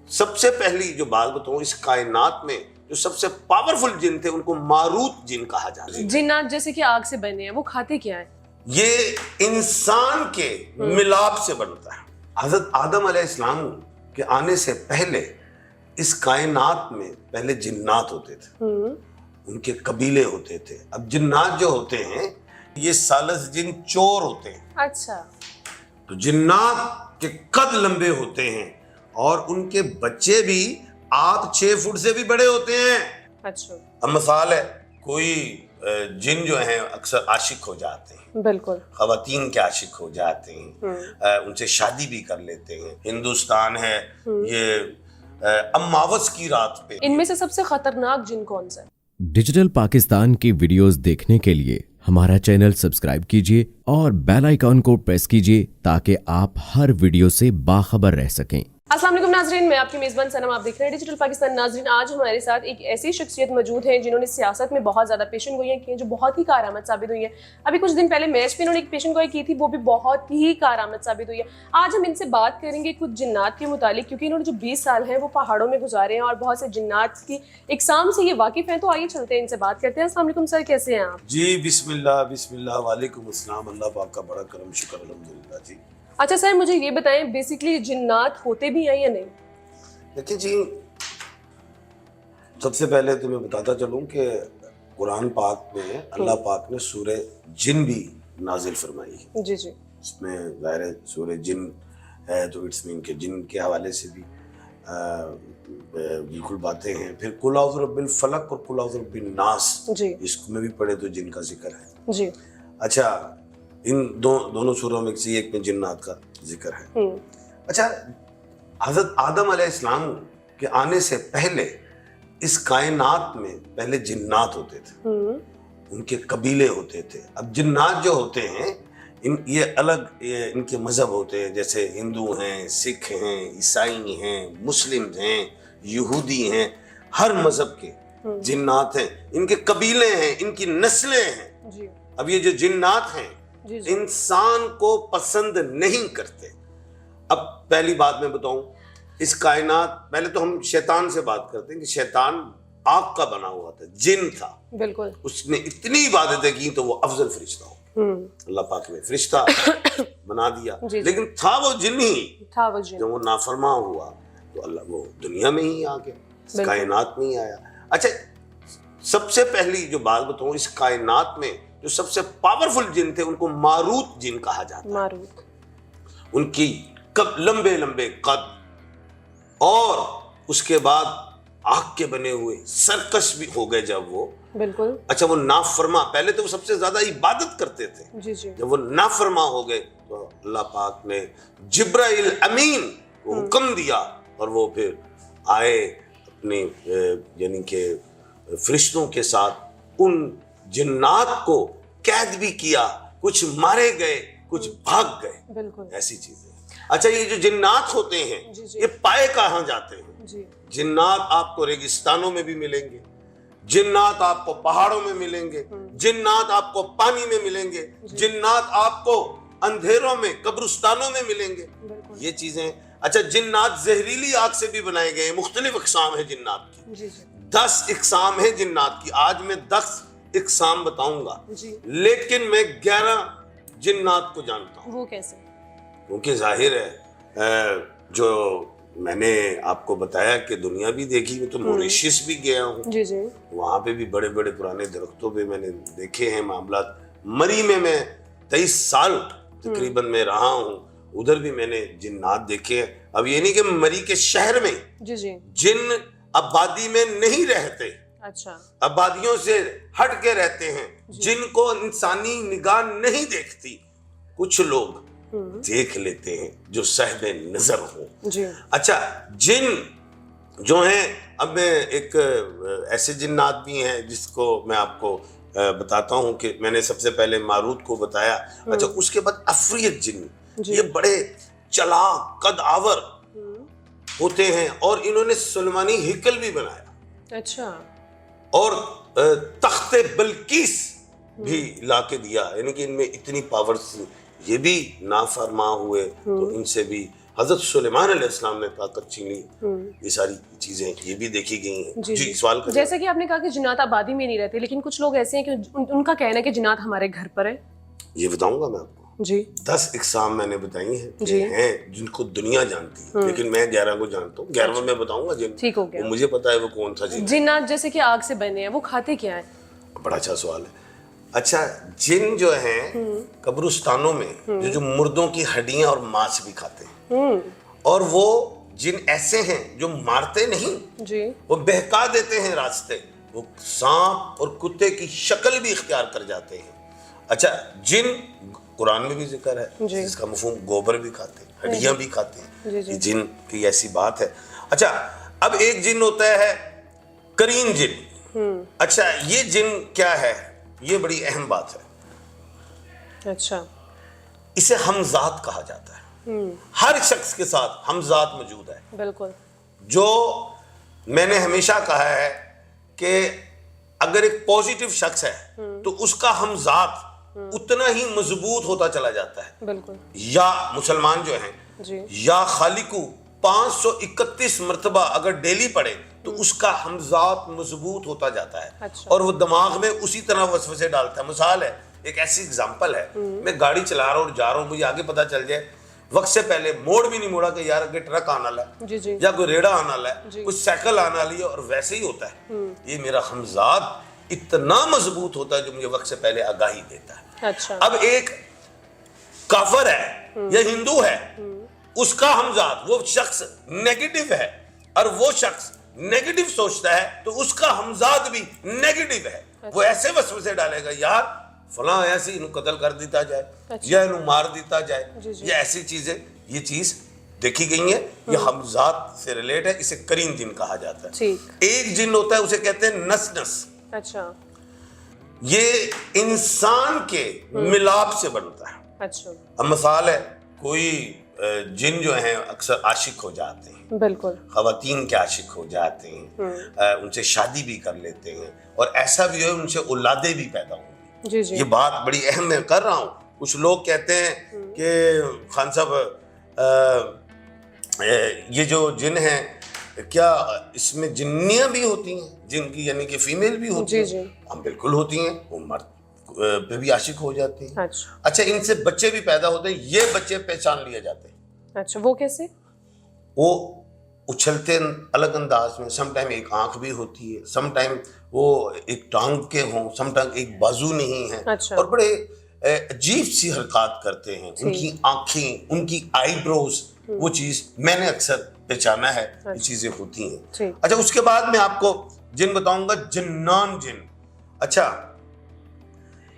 سب سے پہلی جو بات بتاؤں، اس کائنات میں جو سب سے پاورفل جن تھے ان کو ماروت جن کہا جاتا ہے۔ جنات جیسے کہ آگ سے بنے ہیں، وہ کھاتے کیا ہیں؟ یہ انسان کے ملاپ سے بنتا ہے۔ حضرت آدم علیہ السلام کے آنے سے پہلے اس کائنات میں پہلے جنات ہوتے تھے، ان کے قبیلے ہوتے تھے۔ اب جنات جو ہوتے ہیں یہ سالس جن چور ہوتے ہیں۔ اچھا، تو جنات کے قد لمبے ہوتے ہیں اور ان کے بچے بھی آپ 6 فٹ سے بھی بڑے ہوتے ہیں۔ اچھا، اب مثال ہے، کوئی جن جو ہیں اکثر عاشق ہو جاتے ہیں، بالکل، خواتین کے عاشق ہو جاتے ہیں، ان سے شادی بھی کر لیتے ہیں۔ ہندوستان ہے یہ اماوس کی رات پہ۔ ان میں سے سب سے خطرناک جن کون سا ہے؟ ڈیجیٹل پاکستان کی ویڈیوز دیکھنے کے لیے ہمارا چینل سبسکرائب کیجیے اور بیل آئیکن کو پریس کیجیے تاکہ آپ ہر ویڈیو سے باخبر رہ سکیں۔ السلام علیکم ناظرین، میں آپ کی میزبان سنم، آپ دیکھ رہے ہیں ڈیجیٹل پاکستان۔ ناظرین، آج ہمارے ساتھ ایک ایسی شخصیت موجود ہیں جنہوں نے سیاست میں بہت زیادہ پیشن گوئیاں کی ہیں جو بہت ہی کارآمد ثابت ہوئی ہیں۔ ابھی کچھ دن پہلے میچ پہ انہوں نے ایک پیشن گوئی کی تھی، وہ بھی بہت ہی کارآمد ثابت ہوئی ہے۔ آج ہم ان سے بات کریں گے کچھ جنات کے متعلق، کیونکہ انہوں نے جو 20 سال ہیں وہ پہاڑوں میں گزارے ہیں اور بہت سے جنات کی اقسام سے یہ واقف ہیں۔ تو آئیے چلتے ہیں ان سے بات کرتے ہیں۔ السلام علیکم سر، کیسے ہیں آپ؟ جی بسم اللہ، وعلیکم السلام، اللہ پاک کا بڑا کرم شکر الحمدللہ جی۔ اچھا سر، مجھے یہ بتائیں بیسیکلی جنات ہوتے بھی ہیں یا نہیں؟ دیکھیں جی، سب سے پہلے تو میں بتاتا چلوں کہ قرآن پاک میں اللہ پاک نے سورہ جن بھی نازل فرمائی ہے۔ جی جی، اس میں ظاہر ہے سورہ جن ہے تو اٹس مین کہ جن کے حوالے سے بھی بالکل باتیں ہیں۔ پھر قل اعوذ برب الفلق اور قل اعوذ برب الناس، جی اس میں بھی پڑھے تو جن کا ذکر ہے۔ جی، اچھا، ان دونوں سوروں میں سے ایک میں جنات کا ذکر ہے۔ اچھا، حضرت آدم علیہ السلام کے آنے سے پہلے اس کائنات میں پہلے جنات ہوتے تھے، ان کے قبیلے ہوتے تھے۔ اب جنات جو ہوتے ہیں یہ الگ ان کے مذہب ہوتے ہیں، جیسے ہندو ہیں، سکھ ہیں، عیسائی ہیں، مسلم ہیں، یہودی ہیں، ہر مذہب کے جنات ہیں، ان کے قبیلے ہیں، ان کی نسلیں ہیں۔ جی، اب یہ جو جنات ہیں جی جی، انسان کو پسند نہیں کرتے۔ اب پہلی بات میں بتاؤں، اس کائنات، پہلے تو ہم شیطان سے بات کرتے ہیں کہ شیطان آگ کا بنا ہوا تھا، جن تھا، بالکل، اس نے اتنی عبادتیں کی تو وہ افضل فرشتہ ہو گیا۔ اللہ پاک نے فرشتہ بنا دیا، جی جی، لیکن تھا وہ جن ہی۔ تھا وہ جن، جب وہ نافرمان ہوا تو اللہ وہ دنیا میں ہی آ گیا، اس کائنات میں ہی آیا۔ اچھا، سب سے پہلی جو بات بتاؤں، اس کائنات میں جو سب سے پاورفل جن تھے ان کو ماروت جن کہا جاتا ہے۔ ماروت، ان کی لمبے لمبے قد اور اس کے بعد آگ کے بنے ہوئے، سرکش بھی ہو گئے جب وہ۔ بالکل، اچھا، وہ نافرما، پہلے تو وہ سب سے زیادہ عبادت کرتے تھے، جی جی، جب وہ نافرما ہو گئے تو اللہ پاک نے جبرائیل امین کو حکم دیا اور وہ پھر آئے اپنے یعنی کہ فرشتوں کے ساتھ، ان جنات کو قید بھی کیا، کچھ مارے گئے، کچھ بھاگ گئے، بالکل، ایسی چیزیں۔ اچھا، یہ جو جنات ہوتے ہیں جی جی، یہ پائے کہاں جاتے ہیں؟ جی، جنات آپ کو ریگستانوں میں بھی ملیں گے، جنات آپ کو پہاڑوں میں ملیں گے، جنات آپ کو پانی میں ملیں گے، جنات آپ کو اندھیروں میں، قبرستانوں میں ملیں گے، بالکل، یہ چیزیں۔ اچھا، جنات زہریلی آگ سے بھی بنائے گئے ہیں، مختلف اقسام ہیں جنات کی، جی جی، 10 اقسام ہیں جنات کی۔ آج میں 10 اقسام بتاؤں گا، جی، لیکن میں 11 جنات کو جانتا ہوں، وہ کیسے؟ کیونکہ ظاہر ہے جو میں نے آپ کو بتایا کہ دنیا بھی دیکھی، میں تو موریشیس بھی گیا ہوں، جی جی، وہاں پہ بھی بڑے بڑے پرانے درختوں پہ میں نے دیکھے ہیں معاملات۔ مری میں 23 سال تقریباً میں رہا ہوں، ادھر بھی میں نے جنات دیکھے ہیں۔ اب یہ نہیں کہ مری کے شہر میں جی جی، جن آبادی میں نہیں رہتے، اچھا، آبادیوں سے ہٹ کے رہتے ہیں، جن کو انسانی نگاہ نہیں دیکھتی، کچھ لوگ دیکھ لیتے ہیں جو صاحب نظر ہوں۔ جی، اچھا، جن جو ہیں، اب میں ایک ایسے جنات بھی ہیں جس کو میں آپ کو بتاتا ہوں کہ میں نے سب سے پہلے ماروت کو بتایا۔ اچھا، اس کے بعد عفریت جن، یہ بڑے چلاک قد آور ہوتے ہیں اور انہوں نے سلیمانی ہیکل بھی بنایا، اچھا، اور تخت بلقیس بھی لا کے دیا، یعنی کہ ان میں اتنی پاورز، یہ بھی نافرما ہوئے تو ان سے بھی حضرت سلیمان علیہ السلام نے طاقت چھینی, یہ ساری چیزیں یہ بھی دیکھی گئی ہیں. جی سوال کریں. جیسے کہ آپ نے کہا کہ جنات آبادی میں نہیں رہتے, لیکن کچھ لوگ ایسے ہیں کہ ان کا کہنا ہے کہ جنات ہمارے گھر پر ہے. یہ بتاؤں گا میں آپ کو. جی 10 اقسام میں نے بتائی ہیں کہ ہیں جن کو دنیا جانتی ہے, لیکن میں 11 کو جانتا ہوں. 11 میں بتاؤں گا جن ٹھیک ہو گیا, مجھے پتا ہے وہ کون سا جن. جنات جیسے کہ آگ سے بنے ہیں, وہ کھاتے کیا ہیں؟ بڑا اچھا سوال ہے. اچھا, جن جو ہیں قبرستانوں میں جو مردوں کی ہڈیاں اور ماس بھی کھاتے ہیں, اور وہ جن ایسے ہیں جو مارتے نہیں, وہ بہکا دیتے ہیں راستے, وہ سانپ اور کتے کی شکل بھی اختیار کر جاتے ہیں. اچھا, جن قرآن میں بھی ذکر ہے جس کا مفہوم گوبر بھی کھاتے ہیں, ہڈیاں بھی کھاتے ہیں, یہ جن کی ایسی بات ہے. اچھا, اب ایک جن ہوتا ہے کرین جن. اچھا, یہ جن کیا ہے, یہ بڑی اہم بات ہے. اچھا, اسے ہمذات کہا جاتا ہے. ہر شخص کے ساتھ ہمذات موجود ہے. بالکل. جو میں نے ہمیشہ کہا ہے کہ اگر ایک پوزیٹیو شخص ہے تو اس کا ہمذات اتنا ہی مضبوط ہوتا چلا جاتا ہے. بالکل. یا مسلمان جو ہیں یا خالقو 531 مرتبہ اگر ڈیلی پڑھے تو اس کا ہمذات مضبوط ہوتا جاتا ہے, اور وہ دماغ میں اسی طرح وسوسے ڈالتا ہے. مثال ہے, ایک ایسی اگزامپل ہے, میں گاڑی چلا رہا ہوں اور جا رہا ہوں, مجھے آگے پتا چل جائے, وقت سے پہلے موڑ بھی نہیں موڑا کہ یار اگر ٹرک آنا ہے یا کوئی ریڑا آنا ہے, کوئی سائیکل آنا ہے, اور ویسے ہی ہوتا ہے. یہ میرا ہمذات اتنا مضبوط ہوتا ہے جو مجھے وقت سے پہلے آگاہی دیتا ہے. اب ایک کافر ہے یا ہندو ہے, اس کا ہمذات, وہ شخص نیگیٹو ہے اور وہ شخص نیگیٹو سوچتا ہے, تو اس کا ہمذات بھی نیگیٹو ہے. وہ ایسے وسوسے ڈالے گا, یار فلاں ایسے انہوں قتل کر دیتا جائے یا انہوں مار دیتا جائے, یا ایسی چیزیں. یہ چیز دیکھی گئی ہیں, یہ ہمذات سے ریلیٹ ہے. اسے کرین جن کہا جاتا ہے. ایک جن ہوتا ہے اسے کہتے ہیں نس نس. اچھا, یہ انسان کے ملاپ سے بنتا ہے. اچھا, اب مثال ہے, کوئی جن جو ہیں اکثر عاشق ہو جاتے ہیں. بالکل. خواتین کے عاشق ہو جاتے ہیں, ان سے شادی بھی کر لیتے ہیں, اور ایسا بھی ہے ان سے اولادیں بھی پیدا ہوں. یہ بات بڑی اہم میں کر رہا ہوں. کچھ لوگ کہتے ہیں کہ خان صاحب یہ جو جن ہیں کیا اس میں جنیاں بھی ہوتی ہیں, جن کی یعنی کہ فیمیل بھی ہوتی ہیں؟ ہم بالکل ہوتی ہیں, وہ مرد پہ بھی عاشق ہو جاتی ہیں. اچھا, ان سے بچے بھی پیدا ہوتے ہیں, یہ بچے پہچان لیے جاتے ہیں. اچھا, وہ کیسے؟ وہ اچھلتے الگ انداز میں, سم ٹائم ایک آنکھ بھی ہوتی ہے, سم ٹائم وہ ایک ٹانگ کے ہوں, سم ٹائم ایک بازو نہیں ہے, اور بڑے عجیب سی حرکات کرتے ہیں. ان کی آنکھیں, ان کی آئی بروز, وہ چیز میں نے اکثر پہچانا ہے, یہ چیزیں ہوتی ہیں. اچھا, اس کے بعد میں آپ کو جن بتاؤں گا جنان جن. اچھا,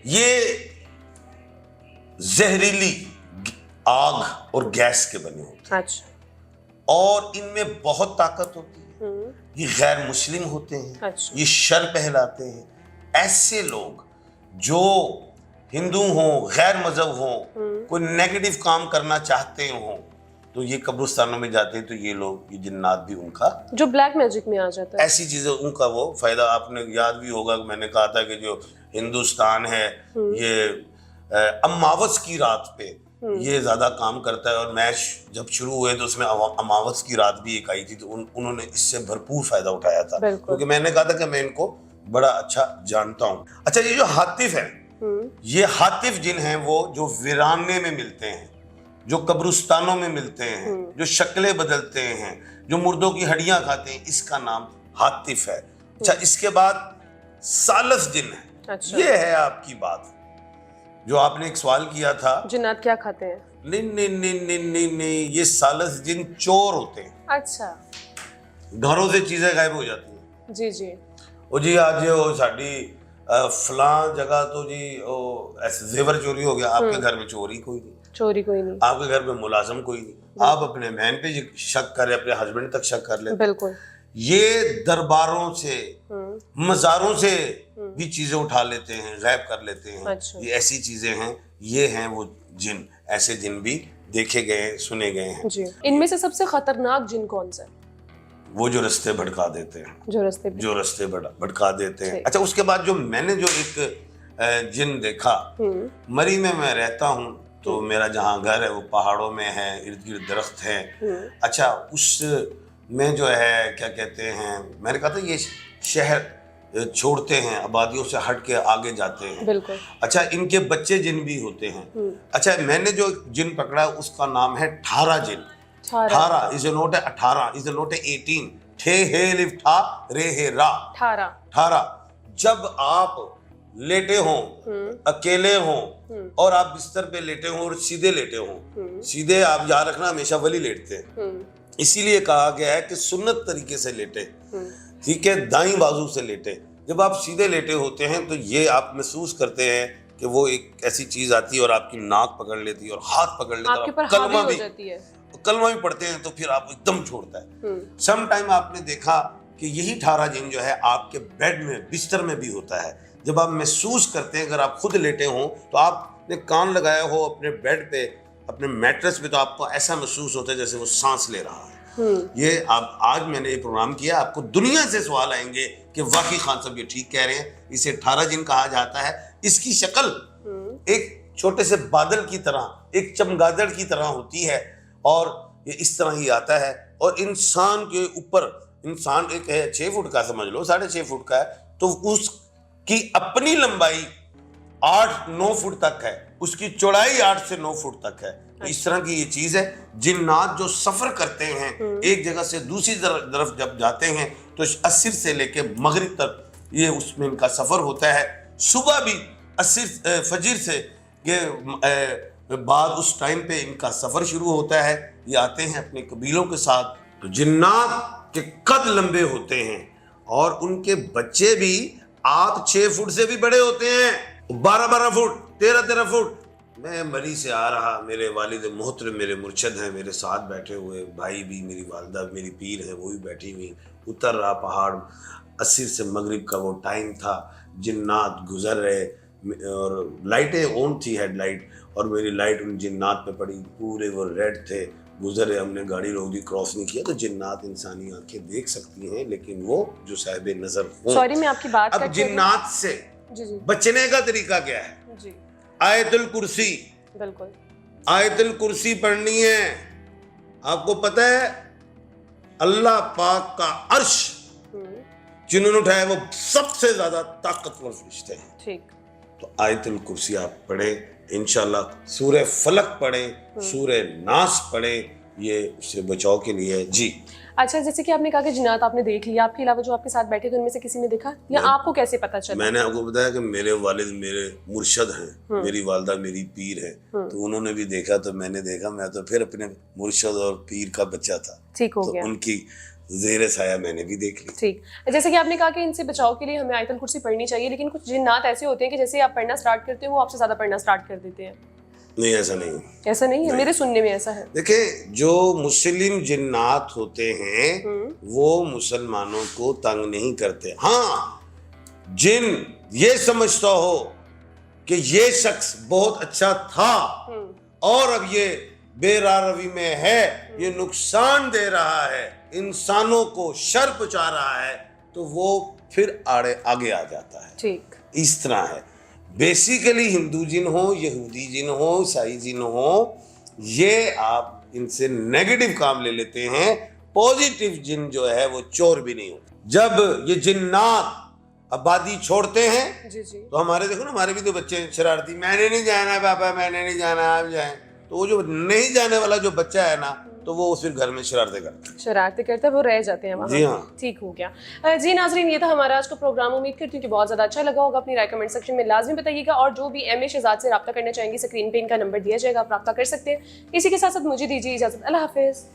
یہ زہریلی آگ اور گیس کے بنے ہوتے ہیں, اور ان میں بہت طاقت ہوتی ہے. یہ غیر مسلم ہوتے ہیں, یہ شر پہلاتے ہیں. ایسے لوگ جو ہندو ہوں, غیر مذہب ہوں, کوئی نیگیٹو کام کرنا چاہتے ہوں, تو یہ قبرستانوں میں جاتے ہیں, تو یہ لوگ, یہ جنات بھی ان کا جو بلیک میجک میں آ جاتا ہے, ایسی چیزیں ان کا وہ فائدہ. آپ نے یاد بھی ہوگا کہ میں نے کہا تھا کہ جو ہندوستان ہے یہ اماوس کی رات پہ یہ زیادہ کام کرتا ہے, اور میچ جب شروع ہوئے تو اس میں اماوس کی رات بھی ایک آئی تھی, تو انہوں نے اس سے بھرپور فائدہ اٹھایا تھا, کیونکہ میں نے کہا تھا کہ میں ان کو بڑا اچھا جانتا ہوں. اچھا, یہ جو حاطف ہے, یہ حاطف جن ہیں وہ جو ویرانے میں ملتے ہیں, جو قبرستانوں میں ملتے ہیں, جو شکلیں بدلتے ہیں, جو مردوں کی ہڈیاں کھاتے ہیں, اس کا نام حاطف ہے. اچھا, اس کے بعد سالس جن ہے. یہ ہے آپ کی بات جو آپ نے ایک سوال کیا تھا, جنات کیا کھاتے ہیں؟ نہیں, یہ سالس جن چور ہوتے ہیں. اچھا, گھروں سے چیزیں غائب ہو جاتی ہیں. جی. وہ جی آج وہ ساڑی فلاں جگہ تو جی ایسے زیور چوری ہو گیا, آپ کے گھر میں چوری کوئی نہیں, آپ کے گھر میں ملازم کوئی نہیں, آپ اپنے مین پہ شک کریں, اپنے ہسبینڈ تک شک کر لیں. بالکل. یہ درباروں سے, مزاروں سے بھی چیزیں اٹھا لیتے ہیں, غائب کر لیتے ہیں. یہ ایسی چیزیں ہیں, یہ ہیں وہ جن. ایسے جن بھی دیکھے گئے, سنے گئے ہیں. ان میں سے سب سے خطرناک جن کون سا ہے؟ وہ جو رستے بھٹکا دیتے ہیں, جو رستے بھٹکا دیتے ہیں. اچھا, اس کے بعد جو میں نے جو ایک جن دیکھا, مری میں رہتا ہوں, تو میرا جہاں گھر ہے وہ پہاڑوں میں ہے, ارد گرد درخت ہیں. اچھا اس میں جو ہے کیا کہتے ہیں, میں نے کہا تھا یہ شہر چھوڑتے ہیں, آبادیوں سے ہٹ کے آگے جاتے ہیں. بالکل. اچھا ان کے بچے جن بھی ہوتے ہیں. اچھا میں نے جو جن پکڑا اس کا نام ہے ٹھارا جن. ٹھارا از a note 18 is a note 18. ٹھے ہے لف ٹھا رے ہے را. ٹھارا. جب آپ لیٹے ہوں, اکیلے ہوں, اور آپ بستر پہ لیٹے ہوں اور سیدھے لیٹے ہوں, سیدھے آپ یاد رکھنا ہمیشہ ولی لیٹتے ہیں, اسی لیے کہا گیا ہے کہ سنت طریقے سے لیٹے, ٹھیک ہے, دائیں بازو سے لیٹے. جب آپ سیدھے لیٹے ہوتے ہیں تو یہ آپ محسوس کرتے ہیں کہ وہ ایک ایسی چیز آتی ہے اور آپ کی ناک پکڑ لیتی ہے اور ہاتھ پکڑ لیتا ہے, کلمہ بھی پڑھتے ہیں تو پھر آپ ایک دم چھوڑتا ہے. سم ٹائم آپ نے دیکھا کہ یہی ٹھارا جن جو ہے آپ کے بیڈ میں, بستر میں بھی ہوتا ہے. جب آپ محسوس کرتے ہیں, اگر آپ خود لیٹے ہوں تو آپ نے کان لگایا ہو اپنے بیڈ پہ, اپنے میٹرس پہ, تو آپ کو ایسا محسوس ہوتا ہے جیسے وہ سانس لے رہا ہے. یہ آج میں نے یہ پروگرام کیا, آپ کو دنیا سے سوال آئیں گے کہ واقعی خان صاحب یہ ٹھیک کہہ رہے ہیں. اسے ٹھارا جن کہا جاتا ہے. اس کی شکل ایک چھوٹے سے بادل کی طرح, ایک چمگادڑ کی طرح ہوتی ہے, اور یہ اس طرح ہی آتا ہے. اور انسان کے اوپر, انسان ایک ہے 6 فٹ کا, سمجھ لو 6.5 فٹ کا ہے, تو اس کی اپنی لمبائی 8-9 فٹ تک ہے, اس کی چوڑائی 8 سے 9 فٹ تک ہے. اس طرح کی یہ چیز ہے. جنات جو سفر کرتے ہیں ایک جگہ سے دوسری طرف جب جاتے ہیں تو عصر سے لے کے مغرب تک یہ اس میں ان کا سفر ہوتا ہے. صبح بھی عصر فجر سے بعد اس ٹائم پہ ان کا سفر شروع ہوتا ہے. یہ آتے ہیں اپنے قبیلوں کے ساتھ. تو جنات کے قد لمبے ہوتے ہیں اور ان کے بچے بھی آپ 6 فٹ سے بھی بڑے ہوتے ہیں, 12 فٹ 13 فٹ. میں مری سے آ رہا, میرے والد محترم میرے مرشد ہیں میرے ساتھ بیٹھے ہوئے, بھائی بھی, میری والدہ میری پیر ہے وہ بھی بیٹھی ہوئی. اتر رہا پہاڑ, عصر سے مغرب کا وہ ٹائم تھا, جنات گزر رہے اور لائٹیں آن تھی, ہیڈ لائٹ, اور میری لائٹ ان جنات پہ پڑی, پورے وہ ریڈ تھے. گزرے, ہم نے گاڑی روک دی, کراس نہیں کیا. تو جنات انسانی آنکھیں دیکھ سکتی ہیں لیکن وہ جو صاحب نظر ہوں. سوری میں آپ کی بات اب جنات سے بچنے کا طریقہ کیا ہے؟ آیت الکرسی. بالکل, آیت الکرسی پڑھنی ہے. آپ کو پتہ ہے اللہ پاک کا عرش جنہوں نے اٹھایا وہ سب سے زیادہ طاقتور فرشتے ہیں. ٹھیک. تو آیت الکرسی آپ پڑھیں انشاءاللہ. سورہ فلق پڑھیں, سورہ ناس پڑھیں, یہ اس سے بچاؤ کے لیے. جی اچھا, جیسے کہ آپ نے کہا کہ جنات آپ نے دیکھ لیا, آپ کے علاوہ جو آپ کے ساتھ بیٹھے تھے ان میں سے کسی نے دیکھا, یا آپ کو کیسے پتا چلا؟ میں نے آپ کو بتایا کہ میرے والد میرے مرشد ہیں, میری والدہ میری پیر ہے, تو انہوں نے بھی دیکھا تو میں نے دیکھا. میں تو پھر اپنے مرشد اور پیر کا بچہ تھا. ٹھیک ہو گیا. ان کی زیر سایہ میں نے بھی دیکھ لی. ٹھیک. جیسے کہ آپ نے کہا کہ ان سے بچاؤ کے لیے ہمیں آیت الکرسی پڑھنی چاہیے, لیکن کچھ جنات ایسے ہوتے ہیں کہ جیسے آپ پڑھنا سٹارٹ کرتے ہیں وہ آپ سے زیادہ پڑھنا سٹارٹ کر دیتے ہیں. نہیں, ایسا نہیں. ایسا نہیں ہے, میرے سننے میں ایسا ہے. دیکھیں جو مسلم جنات ہوتے ہیں وہ مسلمانوں کو تنگ نہیں کرتے. ہاں جن یہ سمجھتا ہو کہ یہ شخص بہت اچھا تھا اور اب یہ بے راہ روی میں ہے, یہ نقصان دے رہا ہے, انسانوں کو شر پہنچا رہا ہے, تو وہ پھر آگے آ جاتا ہے. ٹھیک. اس طرح ہے. بیسیکلی ہندو جن ہو, یہودی جن ہو, عیسائی جن ہو, یہ آپ ان سے نیگیٹو کام لے لیتے ہیں. پوزیٹیو جن جو ہے وہ چور بھی نہیں ہوتے. جب یہ جنات آبادی چھوڑتے ہیں تو ہمارے دیکھو نا, ہمارے بھی تو بچے شرارتی, میں نے نہیں جانا پاپا, میں نے نہیں جانا, آپ جائیں. تو وہ جو نہیں جانے والا جو بچہ ہے نا, تو وہ پھر گھر میں شرارتیں کرتا ہے, وہ رہ جاتے ہیں وہاں. جی ہاں. ٹھیک ہو گیا. جی ناظرین, یہ تھا ہمارا آج کا پروگرام. امید کرتی ہوں کہ بہت زیادہ اچھا لگا ہوگا. اپنی رائے کمنٹ سیکشن میں لازمی بتائیے گا, اور جو بھی ایم شہزاد سے رابطہ کرنا چاہیں گے اسکرین پہ ان کا نمبر دیا جائے گا, آپ رابطہ کر سکتے ہیں. اسی کے ساتھ ساتھ مجھے دیجیے اجازت. اللہ حافظ.